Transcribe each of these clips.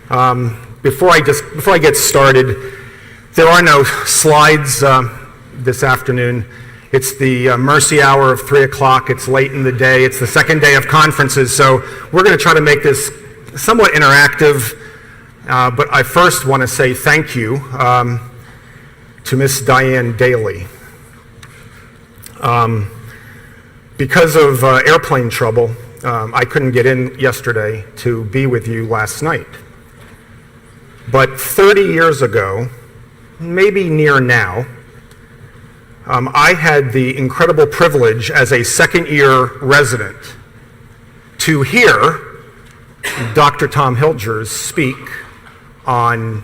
Before I get started, there are no slides this afternoon. It's the mercy hour of 3 o'clock. It's late in the day. It's the second day of conferences, so we're going to try to make this somewhat interactive. But I first want to say thank you to Miss Diane Daly. Because of airplane trouble, I couldn't get in yesterday to be with you last night. But 30 years ago, maybe near now, I had the incredible privilege as a second-year resident to hear Dr. Tom Hilgers speak on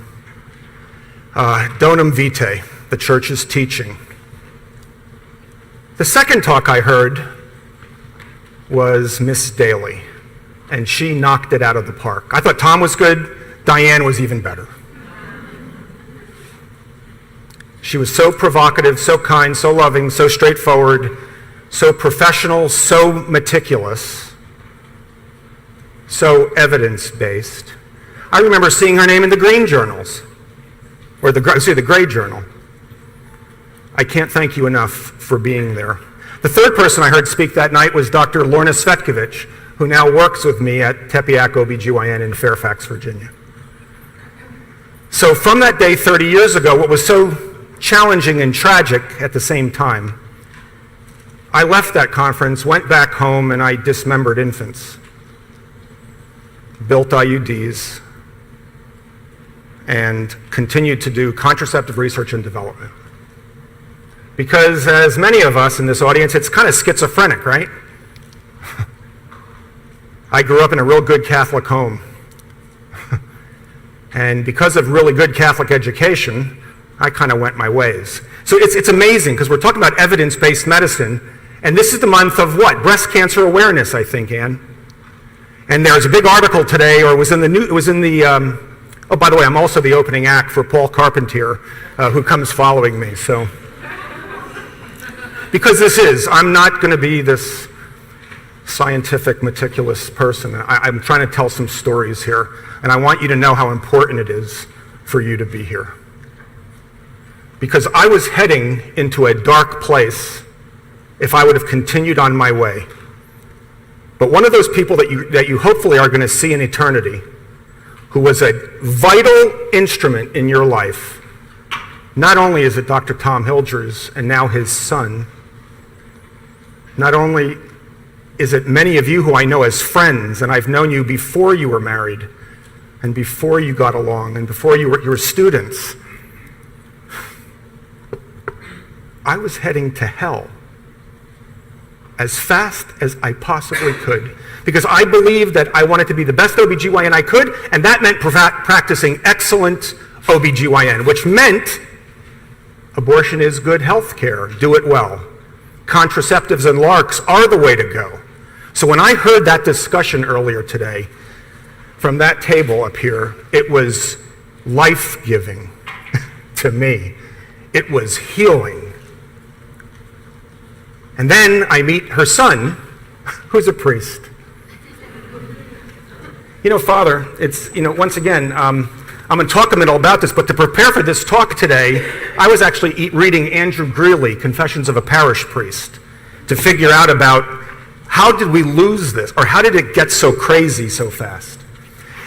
Donum Vitae, the church's teaching. The second talk I heard was Miss Daly, and she knocked it out of the park. I thought Tom was good. Diane was even better. She was so provocative, so kind, so loving, so straightforward, so professional, so meticulous, so evidence-based. I remember seeing her name in the green journals, or the gray journal. I can't thank you enough for being there. The third person I heard speak that night was Dr. Lorna Svetkovich, who now works with me at Tepeyac OBGYN in Fairfax, Virginia. So from that day 30 years ago, what was so challenging and tragic at the same time, I left that conference, went back home, and I dismembered infants, built IUDs, and continued to do contraceptive research and development. Because as many of us in this audience, it's kind of schizophrenic, right? I grew up in a real good Catholic home. And because of really good Catholic education, I kind of went my ways. So it's amazing, because we're talking about evidence-based medicine, and this is the month of what? Breast cancer awareness, I think, Ann. And there's a big article today, or oh, by the way, I'm also the opening act for Paul Carpentier, who comes following me, so. Because I'm not going to be this scientific, meticulous person. I'm trying to tell some stories here, and I want you to know how important it is for you to be here. Because I was heading into a dark place if I would have continued on my way. But one of those people that you hopefully are going to see in eternity, who was a vital instrument in your life, not only is it Dr. Tom Hilgers and now his son, not only is it many of you who I know as friends, and I've known you before you were married, and before you got along, and before you were students. I was heading to hell as fast as I possibly could, because I believed that I wanted to be the best OBGYN I could, and that meant practicing excellent OBGYN, which meant abortion is good health care, do it well. Contraceptives and LARCs are the way to go. So when I heard that discussion earlier today from that table up here, it was life-giving to me. It was healing. And then I meet her son, who's a priest. Father, once again, I'm going to talk a little about this, but to prepare for this talk today, I was actually reading Andrew Greeley, Confessions of a Parish Priest, to figure out about how did we lose this, or how did it get so crazy so fast?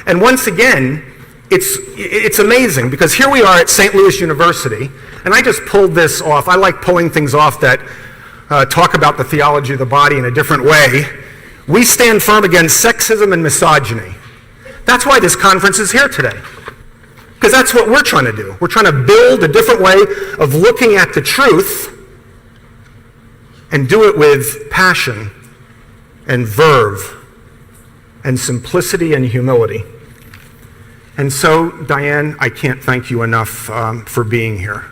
And once again, it's amazing, because here we are at St. Louis University, and I just pulled this off. I like pulling things off that talk about the theology of the body in a different way. We stand firm against sexism and misogyny. That's why this conference is here today. Because that's what we're trying to do. We're trying to build a different way of looking at the truth and do it with passion and verve and simplicity and humility. And so, Diane, I can't thank you enough for being here.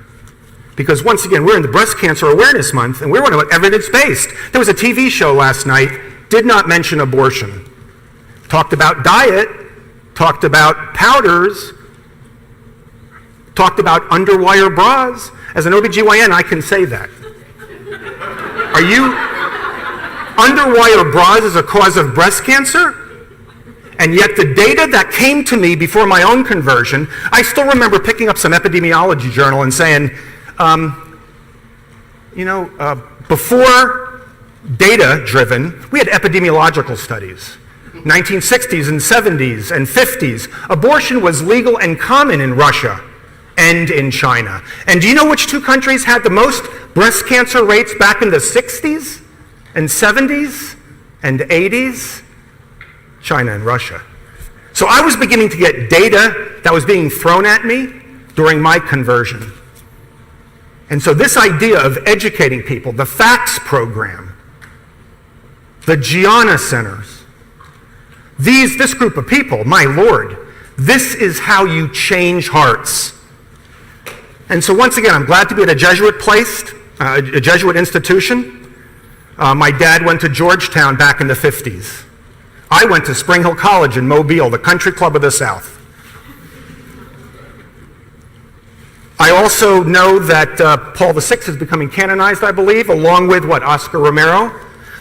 Because once again, we're in the Breast Cancer Awareness Month, and we're talking about evidence-based. There was a TV show last night, did not mention abortion. Talked about diet, talked about powders, talked about underwire bras. As an OBGYN, I can say that. Underwire bras is a cause of breast cancer? And yet the data that came to me before my own conversion, I still remember picking up some epidemiology journal and saying, before data-driven, we had epidemiological studies. 1960s and 70s and 50s, abortion was legal and common in Russia and in China. And do you know which two countries had the most breast cancer rates back in the 60s and 70s and 80s? China and Russia. So I was beginning to get data that was being thrown at me during my conversion. And so this idea of educating people, the FACTS program, the Gianna centers, this group of people, my Lord, this is how you change hearts. And so once again, I'm glad to be at a Jesuit institution. My dad went to Georgetown back in the 50s. I went to Spring Hill College in Mobile, the country club of the South. I also know that Paul VI is becoming canonized, I believe, along with, Oscar Romero?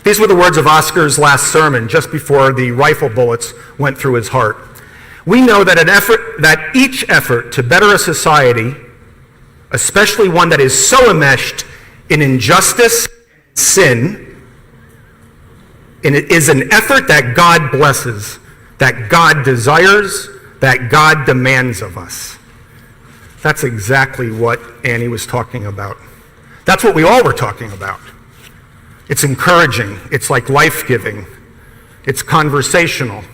These were the words of Oscar's last sermon, just before the rifle bullets went through his heart. We know that each effort to better a society, especially one that is so enmeshed in injustice and sin, and it is an effort that God blesses, that God desires, that God demands of us. That's exactly what Annie was talking about. That's what we all were talking about. It's encouraging. It's like life-giving. It's conversational.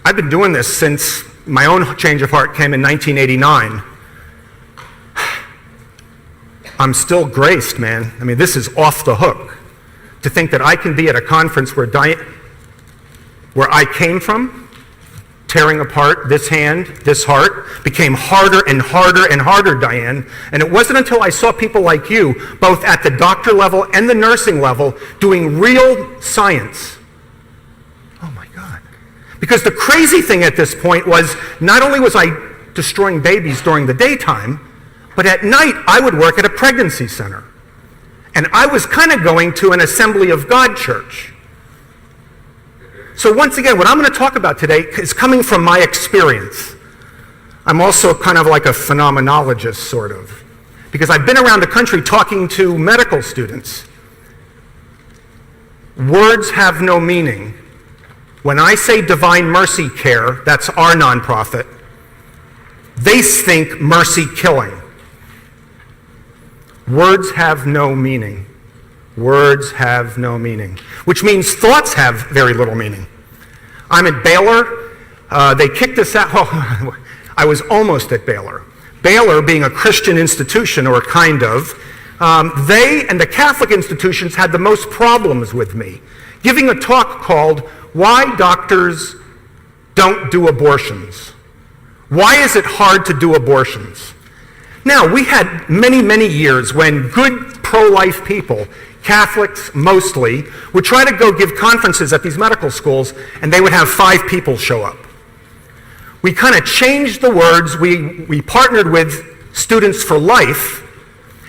I've been doing this since my own change of heart came in 1989. I'm still graced, man. I mean, this is off the hook. To think that I can be at a conference where I came from, tearing apart this hand, this heart, became harder and harder and harder, Diane. And it wasn't until I saw people like you, both at the doctor level and the nursing level, doing real science. Oh my God. Because the crazy thing at this point was, not only was I destroying babies during the daytime, but at night I would work at a pregnancy center. And I was kind of going to an Assembly of God church. So once again, what I'm going to talk about today is coming from my experience. I'm also kind of like a phenomenologist, sort of, because I've been around the country talking to medical students. Words have no meaning. When I say Divine Mercy Care, that's our nonprofit, they think mercy killing. Words have no meaning. Words have no meaning, which means thoughts have very little meaning. I'm at Baylor. They kicked us out. Oh, I was almost at Baylor. Baylor being a Christian institution, or kind of, they and the Catholic institutions had the most problems with me, giving a talk called Why Doctors Don't Do Abortions. Why is it hard to do abortions? Now, we had many, many years when good pro-life people, Catholics mostly, would try to go give conferences at these medical schools, and they would have 5 people show up. We kind of changed the words. We partnered with Students for Life,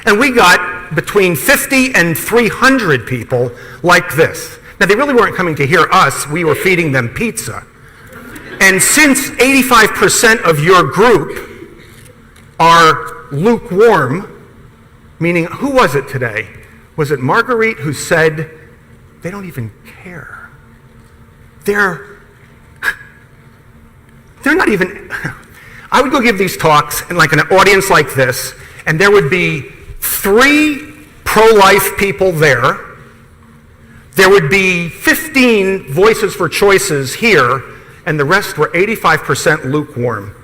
and we got between 50 and 300 people like this. Now, they really weren't coming to hear us. We were feeding them pizza. And since 85% of your group are lukewarm, meaning, who was it today? Was it Marguerite who said, they don't even care? They're not even, I would go give these talks in like an audience like this, and there would be 3 pro-life people there. There would be 15 voices for choices here, and the rest were 85% lukewarm.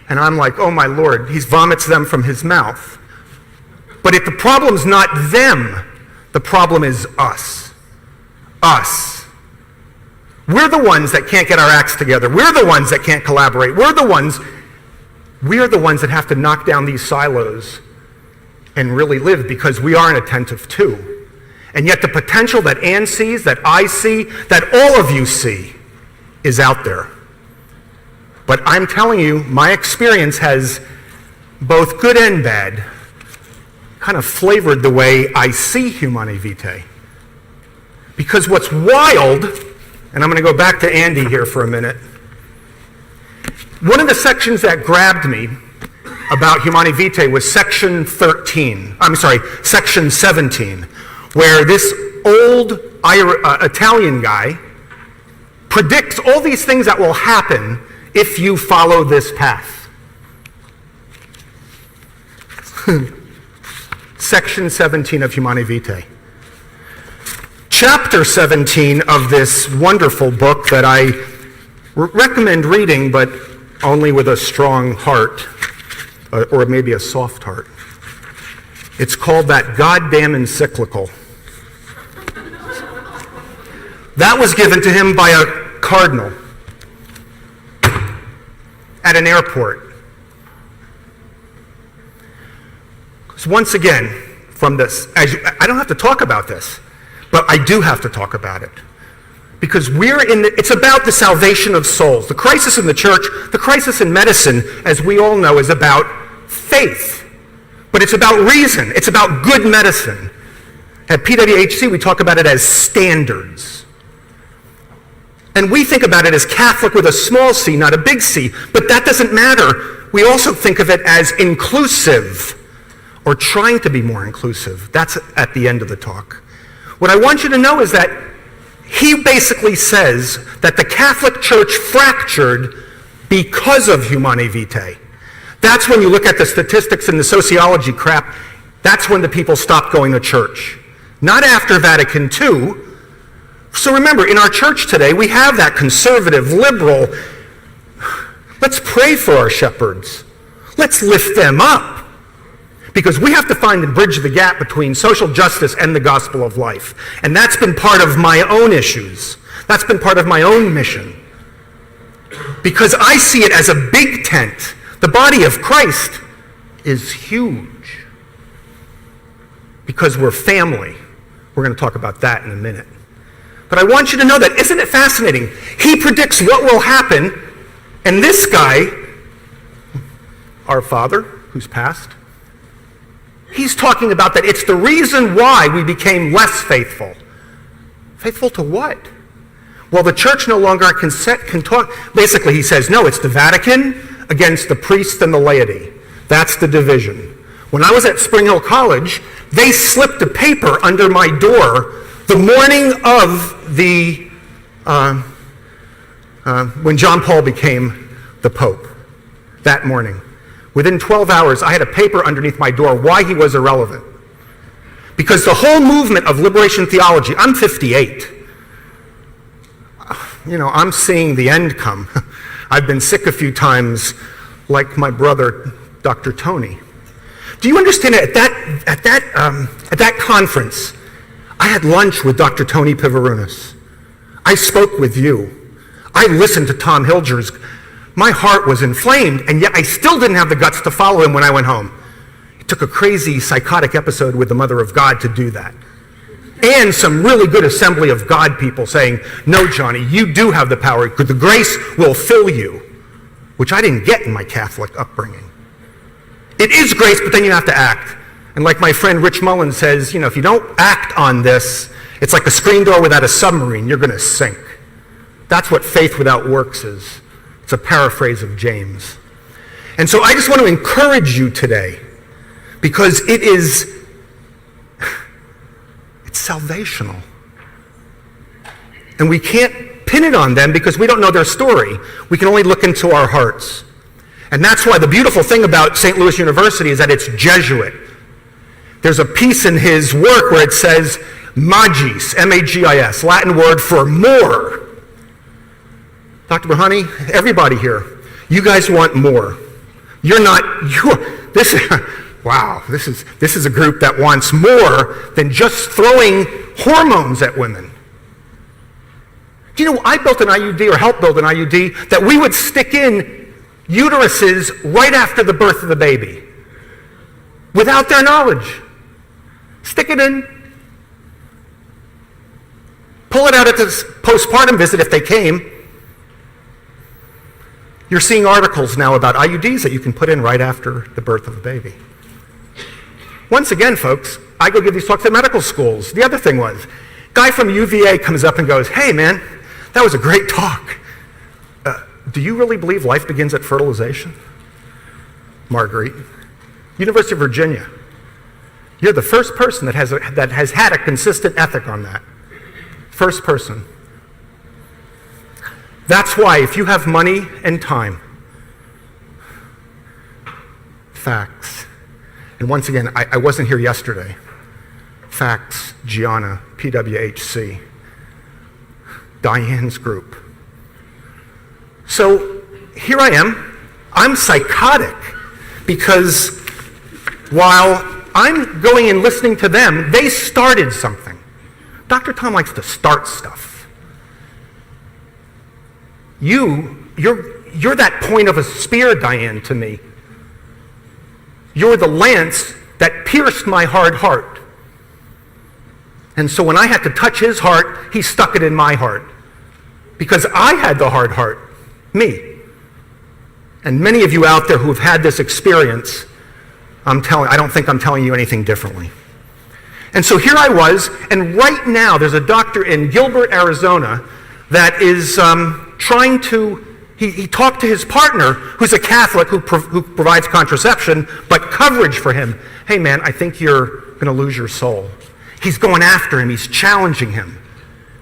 And I'm like, oh my Lord, he vomits them from his mouth. But if the problem's not them, the problem is us. Us. We're the ones that can't get our acts together. We're the ones that can't collaborate. We're the ones that have to knock down these silos and really live, because we aren't attentive too. And yet the potential that Anne sees, that I see, that all of you see, is out there. But I'm telling you, my experience has, both good and bad, kind of flavored the way I see Humanae Vitae. Because what's wild And I'm going to go back to Andy here for a minute. One of the sections that grabbed me about Humanae Vitae was section 17, where this old Italian guy predicts all these things that will happen if you follow this path. Section 17 of Humanae Vitae. Chapter 17 of this wonderful book that I recommend reading, but only with a strong heart, or maybe a soft heart. It's called That Goddamn Encyclical. That was given to him by a cardinal at an airport. So once again, from this, I don't have to talk about this, but I do have to talk about it. Because it's about the salvation of souls. The crisis in the church, the crisis in medicine, as we all know, is about faith. But it's about reason. It's about good medicine. At PWHC, we talk about it as standards. And we think about it as Catholic with a small c, not a big C. But that doesn't matter. We also think of it as inclusive, or trying to be more inclusive. That's at the end of the talk. What I want you to know is that he basically says that the Catholic Church fractured because of Humanae Vitae. That's when you look at the statistics and the sociology crap, that's when the people stopped going to church. Not after Vatican II. So remember, in our church today, we have that conservative, liberal, let's pray for our shepherds. Let's lift them up. Because we have to find and bridge the gap between social justice and the gospel of life. And that's been part of my own issues. That's been part of my own mission. Because I see it as a big tent. The body of Christ is huge. Because we're family. We're going to talk about that in a minute. But I want you to know that, isn't it fascinating? He predicts what will happen, and this guy, our father, who's passed, he's talking about that it's the reason why we became less faithful. Faithful to what? Well, the church no longer can talk. Basically, he says, no, it's the Vatican against the priests and the laity. That's the division. When I was at Spring Hill College, they slipped a paper under my door the morning of the, when John Paul became the Pope, that morning. Within 12 hours, I had a paper underneath my door why he was irrelevant. Because the whole movement of liberation theology, I'm 58. I'm seeing the end come. I've been sick a few times, like my brother, Dr. Tony. Do you understand that at that conference, I had lunch with Dr. Tony Pivarunas. I spoke with you. I listened to Tom Hilger's. My heart was inflamed, and yet I still didn't have the guts to follow him when I went home. It took a crazy psychotic episode with the Mother of God to do that. And some really good Assembly of God people saying, no, Johnny, you do have the power, because the grace will fill you, which I didn't get in my Catholic upbringing. It is grace, but then you have to act. And like my friend Rich Mullen says, if you don't act on this, it's like a screen door without a submarine, you're going to sink. That's what faith without works is. It's a paraphrase of James. And so I just want to encourage you today, because it's salvational. And we can't pin it on them because we don't know their story. We can only look into our hearts. And that's why the beautiful thing about St. Louis University is that it's Jesuit. There's a piece in his work where it says magis, M-A-G-I-S, Latin word for more. Dr. Bruchalski, everybody here, you guys want more. This is a group that wants more than just throwing hormones at women. Do you know, I built an IUD, or helped build an IUD, that we would stick in uteruses right after the birth of the baby, without their knowledge. Stick it in, pull it out at this postpartum visit if they came. You're seeing articles now about IUDs that you can put in right after the birth of a baby. Once again, folks, I go give these talks at medical schools. The other thing was, guy from UVA comes up and goes, hey man, That was a great talk. Do you really believe life begins at fertilization? Marguerite. University of Virginia. You're the first person that has had a consistent ethic on that. First person. That's why if you have money and time, facts. And once again, I wasn't here yesterday. Facts, Gianna, PWHC, Diane's group. So here I am. I'm psychotic because while I'm going and listening to them, they started something. Dr. Tom likes to start stuff. You're that point of a spear, Diane, to me. You're the lance that pierced my hard heart. And so when I had to touch his heart, he stuck it in my heart. Because I had the hard heart, me. And many of you out there who have had this experience, I don't think I'm telling you anything differently. And so here I was, and right now there's a doctor in Gilbert, Arizona, that is trying to, he talked to his partner, who's a Catholic, who provides contraception, but coverage for him. Hey man, I think you're going to lose your soul. He's going after him, he's challenging him.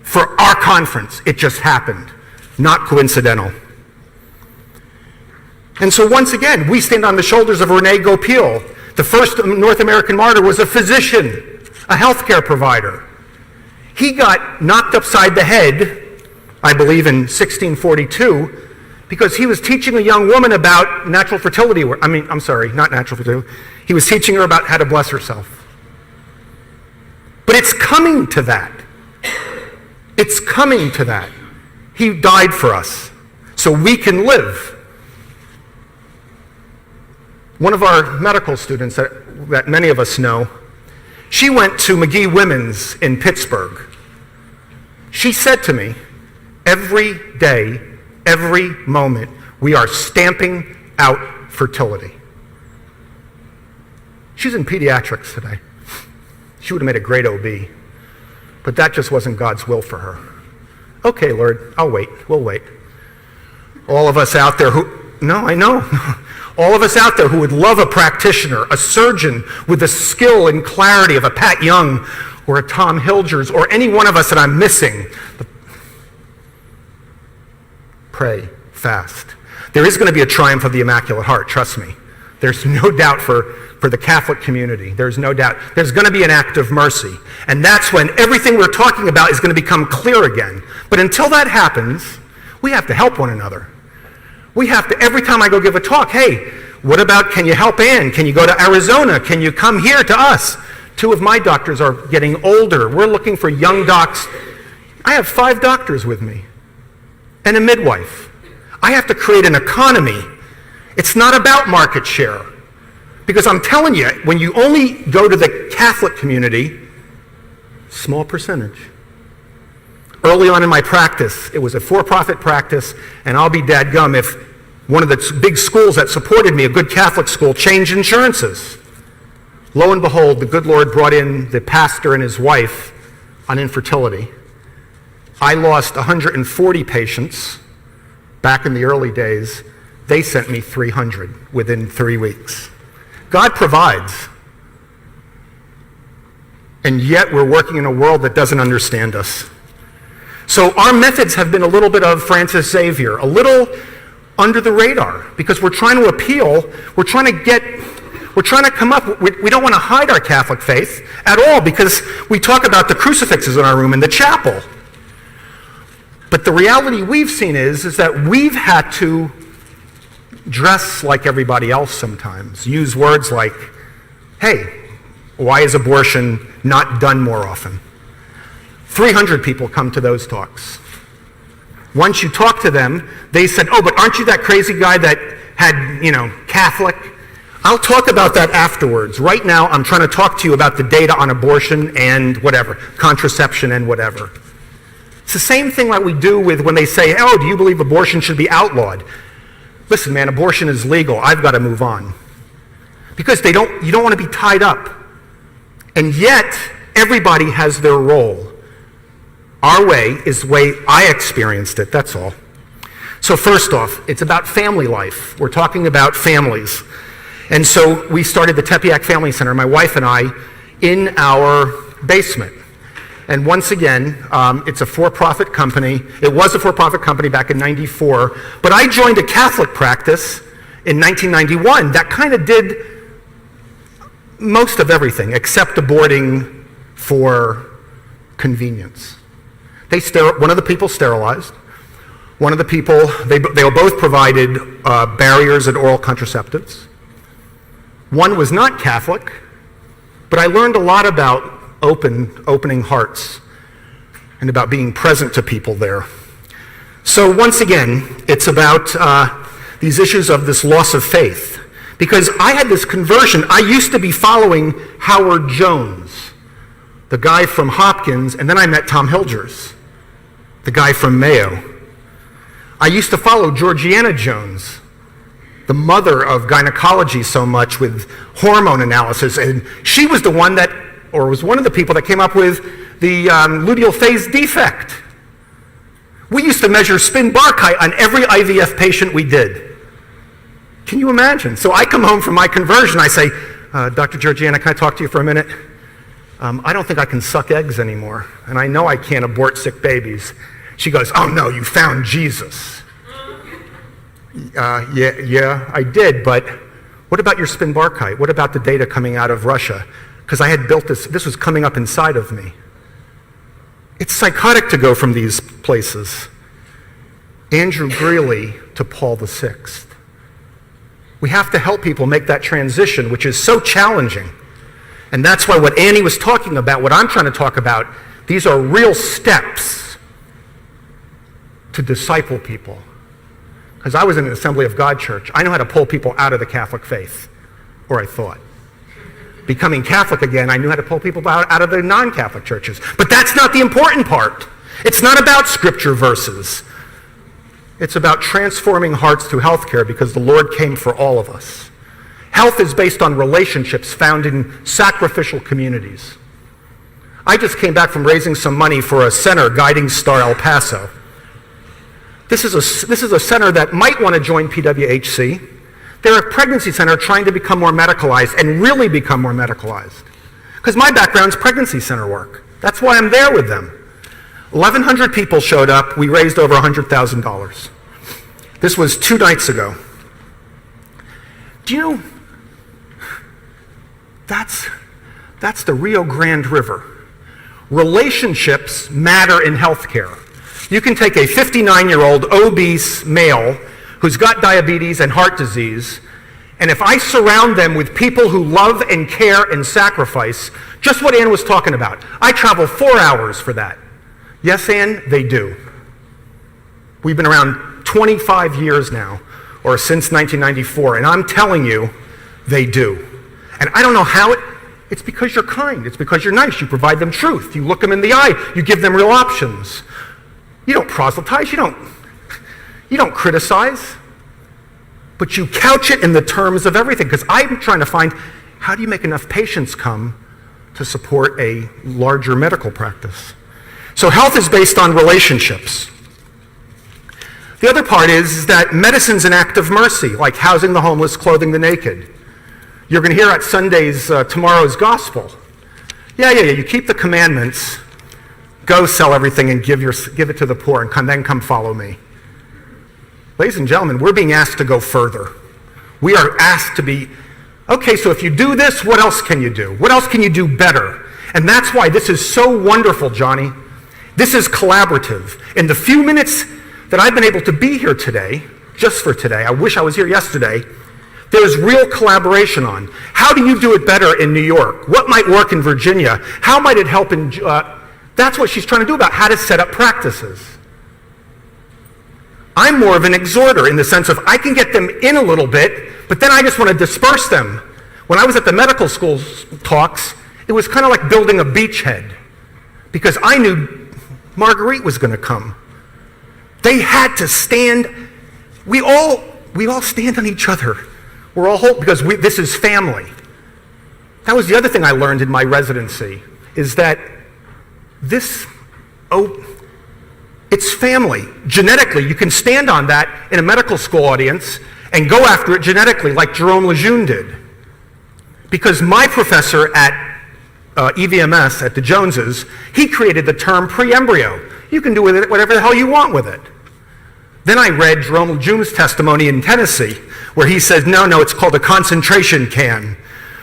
For our conference, it just happened. Not coincidental. And so once again, we stand on the shoulders of Rene Goupil. The first North American martyr was a physician, a healthcare provider. He got knocked upside the head, I believe in 1642, because he was teaching a young woman about natural fertility. Not natural fertility. He was teaching her about how to bless herself. But it's coming to that. It's coming to that. He died for us, so we can live. One of our medical students that many of us know, she went to McGee Women's in Pittsburgh. She said to me, every day, every moment, we are stamping out fertility. She's in pediatrics today. She would have made a great OB, but that just wasn't God's will for her. Okay, Lord, I'll wait. We'll wait. All of us out there all of us out there who would love a practitioner, a surgeon with the skill and clarity of a Pat Young or a Tom Hilgers or any one of us that I'm missing. Pray, fast. There is going to be a triumph of the Immaculate Heart, trust me. There's no doubt for the Catholic community. There's no doubt. There's going to be an act of mercy. And that's when everything we're talking about is going to become clear again. But until that happens, we have to help one another. We have to, every time I go give a talk, hey, what about, can you help Ann? Can you go to Arizona? Can you come here to us? 2 of my doctors are getting older. We're looking for young docs. I have 5 doctors with me and a midwife. I have to create an economy. It's not about market share. Because I'm telling you, when you only go to the Catholic community, small percentage. Early on in my practice, it was a for-profit practice, and I'll be dadgum if one of the big schools that supported me, a good Catholic school, changed insurances. Lo and behold, the good Lord brought in the pastor and his wife on infertility. I lost 140 patients back in the early days. They sent me 300 within 3 weeks. God provides. And yet we're working in a world that doesn't understand us. So our methods have been a little bit of Francis Xavier, a little under the radar, because we're trying to appeal, we're trying to come up, we don't want to hide our Catholic faith at all, because we talk about the crucifixes in our room in the chapel. But the reality we've seen is that we've had to dress like everybody else sometimes, use words like, hey, why is abortion not done more often? 300 people come to those talks. Once you talk to them, they said, oh, but aren't you that crazy guy that had, Catholic? I'll talk about that afterwards. Right now, I'm trying to talk to you about the data on abortion and whatever, contraception and whatever. It's the same thing like we do with when they say, oh, do you believe abortion should be outlawed? Listen, man, abortion is legal. I've got to move on. Because you don't want to be tied up. And yet, everybody has their role. Our way is the way I experienced it, that's all. So first off, it's about family life. We're talking about families. And so we started the Tepeyac Family Center, my wife and I, in our basement. And once again, it's a for-profit company. It was a for-profit company back in '94, but I joined a Catholic practice in 1991 that kind of did most of everything except aborting for convenience. One of the people sterilized. One of the people, they both provided barriers and oral contraceptives. One was not Catholic, but I learned a lot about opening hearts and about being present to people there. So once again, it's about these issues of this loss of faith. Because I had this conversion. I used to be following Howard Jones, the guy from Hopkins, and then I met Tom Hilgers, the guy from Mayo. I used to follow Georgiana Jones, the mother of gynecology so much with hormone analysis, and she was the one that, or was one of the people that came up with the luteal phase defect. We used to measure spin Barkite on every IVF patient we did. Can you imagine? So I come home from my conversion, I say, Dr. Georgiana, can I talk to you for a minute? I don't think I can suck eggs anymore, and I know I can't abort sick babies. She goes, oh no, you found Jesus. Yeah, I did, but what about your spin Barkite? What about the data coming out of Russia? Because I had built this was coming up inside of me. It's psychotic to go from these places. Andrew Greeley to Paul VI. We have to help people make that transition, which is so challenging. And that's why what Annie was talking about, what I'm trying to talk about, these are real steps to disciple people. Because I was in an Assembly of God church. I know how to pull people out of the Catholic faith, or I thought. Becoming Catholic again, I knew how to pull people out of the non-Catholic churches. But that's not the important part. It's not about scripture verses. It's about transforming hearts through healthcare because the Lord came for all of us. Health is based on relationships found in sacrificial communities. I just came back from raising some money for a center, Guiding Star El Paso. This is a center that might want to join PWHC. They're a pregnancy center trying to become more medicalized and really become more medicalized. Because my background's pregnancy center work. That's why I'm there with them. 1,100 people showed up. We raised over $100,000. This was 2 nights ago. Do you know, that's the Rio Grande River. Relationships matter in healthcare. You can take a 59-year-old obese male who's got diabetes and heart disease, and if I surround them with people who love and care and sacrifice, just what Ann was talking about, I travel 4 hours for that. Yes, Ann, they do. We've been around 25 years now, or since 1994, and I'm telling you, they do. And I don't know how it's because you're kind, it's because you're nice, you provide them truth, you look them in the eye, you give them real options. You don't proselytize, you don't criticize, but you couch it in the terms of everything, because I'm trying to find, how do you make enough patients come to support a larger medical practice? So health is based on relationships. The other part is that medicine's an act of mercy, like housing the homeless, clothing the naked. You're going to hear at Sunday's, tomorrow's gospel. Yeah, you keep the commandments, go sell everything and give it to the poor, and then come follow me. Ladies and gentlemen, we're being asked to go further. We are asked to be, okay, so if you do this, what else can you do? What else can you do better? And that's why this is so wonderful, Johnny. This is collaborative. In the few minutes that I've been able to be here today, just for today, I wish I was here yesterday, there's real collaboration on. How do you do it better in New York? What might work in Virginia? How might it help in, that's what she's trying to do about how to set up practices. I'm more of an exhorter in the sense of I can get them in a little bit, but then I just want to disperse them. When I was at the medical school talks, it was kind of like building a beachhead because I knew Marguerite was going to come. They had to stand. We all stand on each other. We're all whole because this is family. That was the other thing I learned in my residency is that this Oh, it's family. Genetically, you can stand on that in a medical school audience and go after it genetically like Jerome Lejeune did. Because my professor at EVMS at the Joneses, he created the term pre-embryo. You can do with it whatever the hell you want with it. Then I read Jerome Lejeune's testimony in Tennessee, where he says, no, it's called a concentration can.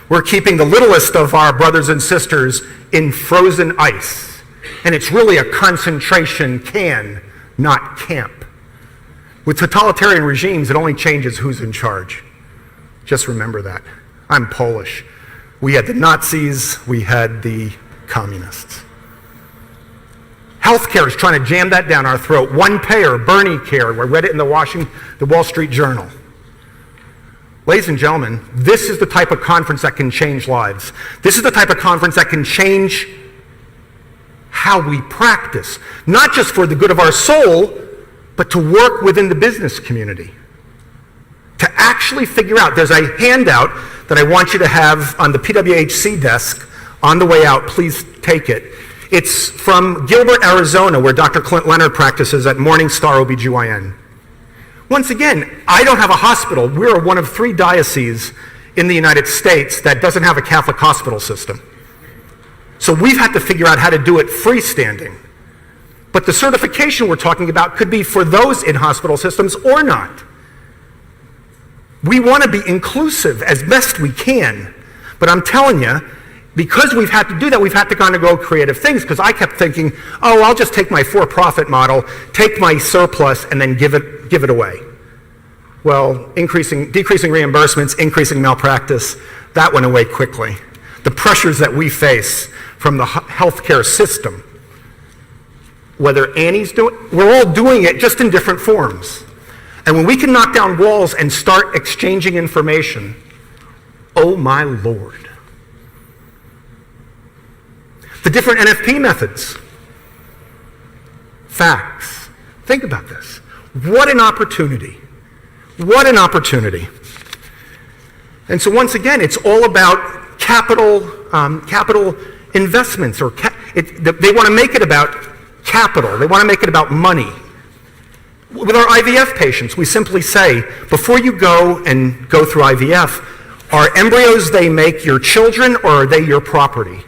We're keeping the littlest of our brothers and sisters in frozen ice. And it's really a concentration can, not camp. With totalitarian regimes, it only changes who's in charge. Just remember that. I'm Polish. We had the Nazis, we had the communists. Healthcare is trying to jam that down our throat. One payer, Bernie care. I read it in the Wall Street Journal. Ladies and gentlemen, this is the type of conference that can change lives. This is the type of conference that can change how we practice, not just for the good of our soul, but to work within the business community. To actually figure out, there's a handout that I want you to have on the PWHC desk on the way out. Please take it. It's from Gilbert, Arizona, where Dr. Clint Leonard practices at Morningstar OBGYN. Once again, I don't have a hospital. We're one of 3 dioceses in the United States that doesn't have a Catholic hospital system. So we've had to figure out how to do it freestanding. But the certification we're talking about could be for those in hospital systems or not. We want to be inclusive as best we can. But I'm telling you, because we've had to do that, we've had to kind of go creative things, because I kept thinking, oh, I'll just take my for-profit model, take my surplus, and then give it away. Well, decreasing reimbursements, increasing malpractice, that went away quickly. The pressures that we face from the healthcare system, whether Annie's doing, we're all doing it just in different forms. And when we can knock down walls and start exchanging information, oh my Lord. The different NFP methods. Facts. Think about this. What an opportunity. What an opportunity. And so once again, it's all about capital investments. They want to make it about capital. They want to make it about money. With our IVF patients, we simply say, before you go and go through IVF, are embryos they make your children, or are they your property?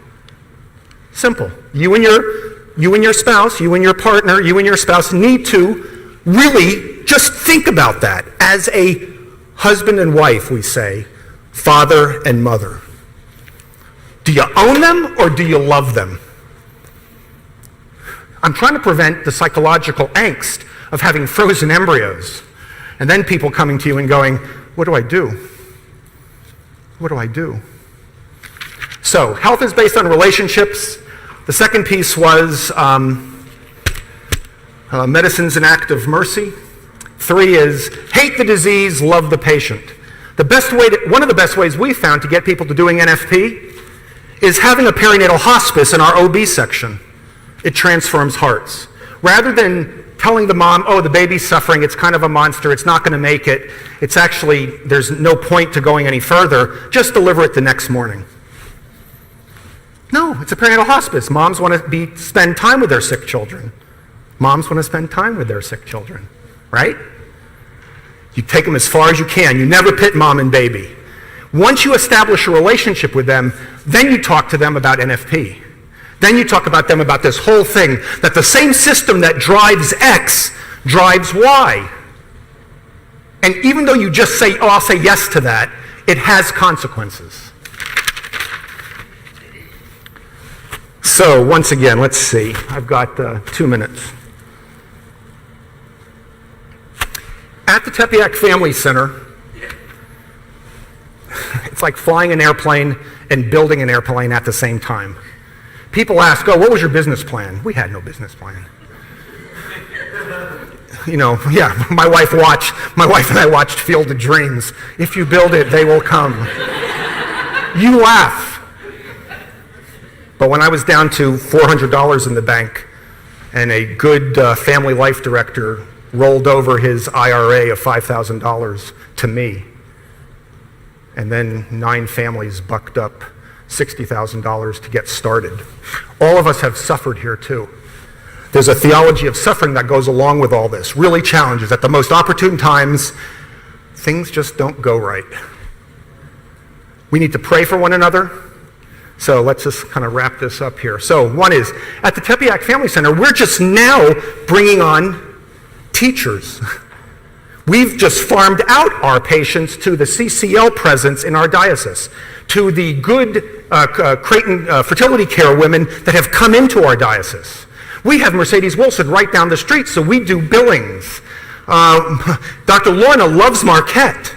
Simple. You and your spouse, you and your partner, you and your spouse need to really just think about that. As a husband and wife, we say, father and mother. Do you own them or do you love them? I'm trying to prevent the psychological angst of having frozen embryos, and then people coming to you and going, what do I do? What do I do? So, health is based on relationships. The second piece was medicine's an act of mercy. 3 is hate the disease, love the patient. One of the best ways we found to get people to doing NFP is having a perinatal hospice in our OB section. It transforms hearts. Rather than telling the mom, oh, the baby's suffering, it's kind of a monster, it's not going to make it, it's actually, there's no point to going any further, just deliver it the next morning. No, it's a perinatal hospice. Moms want to spend time with their sick children. Moms want to spend time with their sick children, right? You take them as far as you can. You never pit mom and baby. Once you establish a relationship with them, then you talk to them about NFP. Then you talk about them about this whole thing, that the same system that drives X drives Y. And even though you just say, oh, I'll say yes to that, it has consequences. So once again, let's see. I've got 2 minutes. At the Tepeyac Family Center, it's like flying an airplane and building an airplane at the same time. People ask, oh, what was your business plan? We had no business plan. Yeah, my wife and I watched Field of Dreams. If you build it, they will come. You laugh. But when I was down to $400 in the bank and a good family life director rolled over his IRA of $5,000 to me, and then 9 families bucked up $60,000 to get started. All of us have suffered here too. There's a theology of suffering that goes along with all this, really challenges. At the most opportune times, things just don't go right. We need to pray for one another. So let's just kind of wrap this up here. So one is, at the Tepeyac Family Center, we're just now bringing on teachers. We've just farmed out our patients to the CCL presence in our diocese, to the good Creighton fertility care women that have come into our diocese. We have Mercedes Wilson right down the street, so we do billings. Dr. Lorna loves Marquette.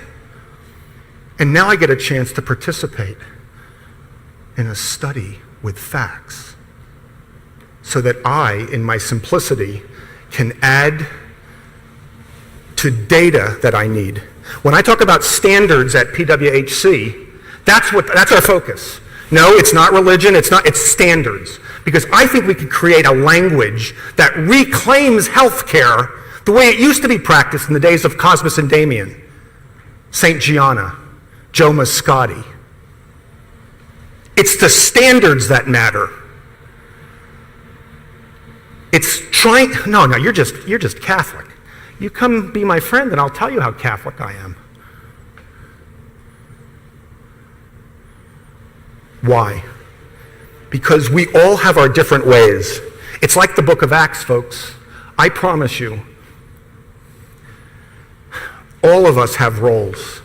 And now I get a chance to participate in a study with facts so that I, in my simplicity, can add to data that I need. When I talk about standards at PWHC, that's our focus. No, it's not religion, it's standards. Because I think we could create a language that reclaims healthcare the way it used to be practiced in the days of Cosmas and Damian, St. Gianna, Joe Moscati. It's the standards that matter. It's trying, no, you're just Catholic. You come be my friend and I'll tell you how Catholic I am. Why? Because we all have our different ways. It's like the book of Acts, folks. I promise you, all of us have roles.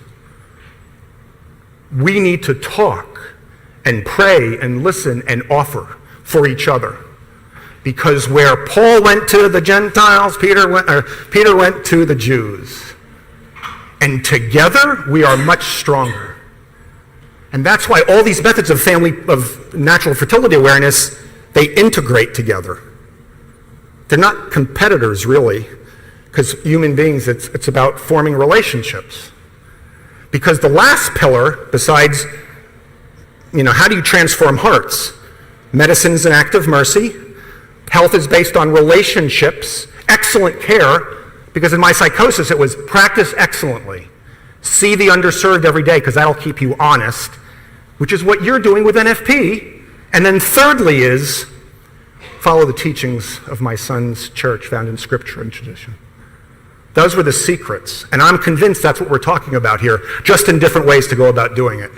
We need to talk and pray and listen and offer for each other. Because where Paul went to the Gentiles, Peter went to the Jews. And together we are much stronger. And that's why all these methods of natural fertility awareness, they integrate together. They're not competitors, really, because human beings, it's about forming relationships. Because the last pillar, besides, how do you transform hearts? Medicine is an act of mercy. Health is based on relationships, excellent care, because in my psychosis it was practice excellently. See the underserved every day, because that'll keep you honest, which is what you're doing with NFP. And then thirdly is follow the teachings of my son's church found in scripture and tradition. Those were the secrets. And I'm convinced that's what we're talking about here, just in different ways to go about doing it.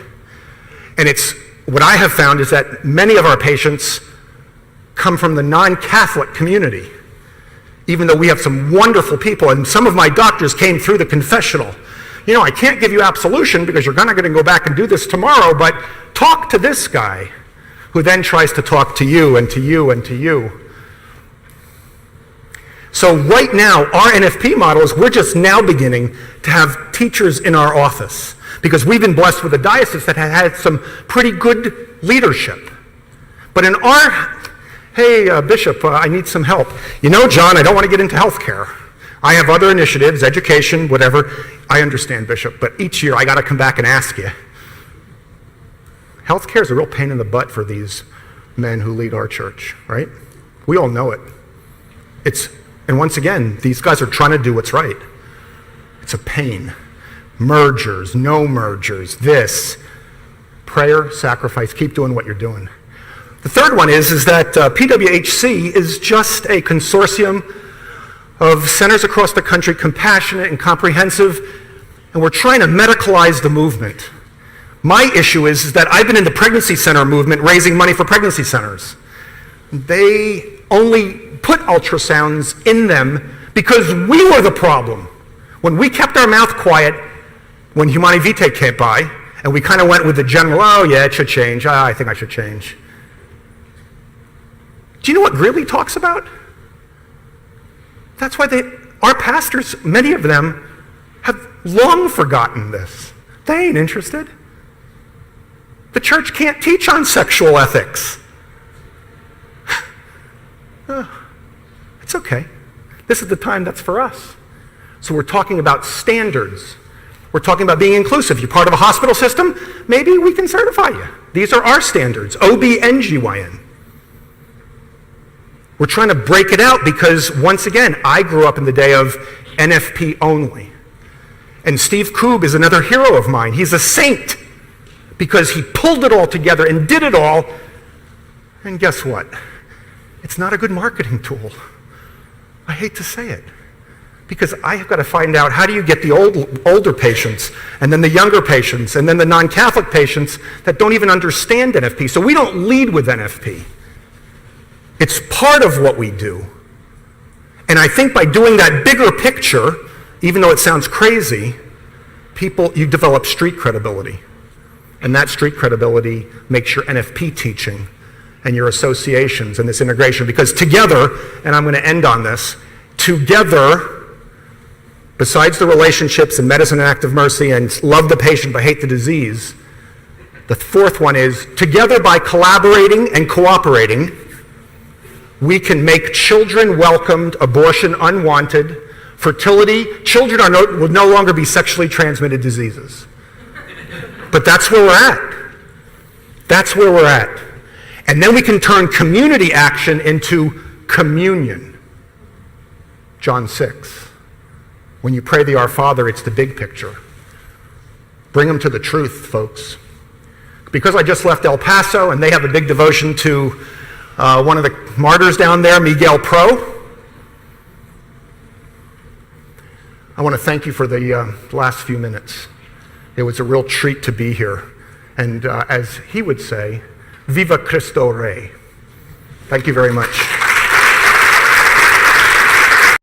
And what I have found is that many of our patients come from the non-Catholic community, even though we have some wonderful people. And some of my doctors came through the confessional. I can't give you absolution because you're going to go back and do this tomorrow, but talk to this guy who then tries to talk to you and to you and to you. So right now, our NFP model is we're just now beginning to have teachers in our office because we've been blessed with a diocese that had some pretty good leadership. But in our, hey, Bishop, I need some help. John, I don't want to get into healthcare. I have other initiatives, education, whatever. I understand, Bishop, but each year I got to come back and ask you. Healthcare is a real pain in the butt for these men who lead our church, right? We all know it. And once again, these guys are trying to do what's right. It's a pain. Mergers, no mergers, this. Prayer, sacrifice, keep doing what you're doing. The third one is that PWHC is just a consortium of centers across the country, compassionate and comprehensive, and we're trying to medicalize the movement. My issue is that I've been in the pregnancy center movement raising money for pregnancy centers. They only put ultrasounds in them because we were the problem. When we kept our mouth quiet, when Humanae Vitae came by, and we kind of went with the general, oh yeah, it should change, I think I should change. Do you know what Greeley talks about? That's why our pastors, many of them, have long forgotten this. They ain't interested. The church can't teach on sexual ethics. It's okay. This is the time that's for us. So we're talking about standards. We're talking about being inclusive. You're part of a hospital system, maybe we can certify you. These are our standards, OB/GYN. We're trying to break it out because, once again, I grew up in the day of NFP only. And Steve Koob is another hero of mine. He's a saint because he pulled it all together and did it all. And guess what? It's not a good marketing tool. I hate to say it, because I have got to find out how do you get the older patients, and then the younger patients, and then the non-Catholic patients that don't even understand NFP. So we don't lead with NFP. It's part of what we do. And I think by doing that bigger picture, even though it sounds crazy, you develop street credibility. And that street credibility makes your NFP teaching and your associations and this integration. Because together, and I'm going to end on this, together, besides the relationships in medicine and active mercy and love the patient but hate the disease, the fourth one is, together by collaborating and cooperating, we can make children welcomed, abortion unwanted, fertility. Children will no longer be sexually transmitted diseases. But that's where we're at. That's where we're at. And then we can turn community action into communion. John 6. When you pray the Our Father, it's the big picture. Bring them to the truth, folks. Because I just left El Paso, and they have a big devotion to one of the martyrs down there, Miguel Pro. I want to thank you for the last few minutes. It was a real treat to be here. And as he would say, Viva Cristo Rey. Thank you very much.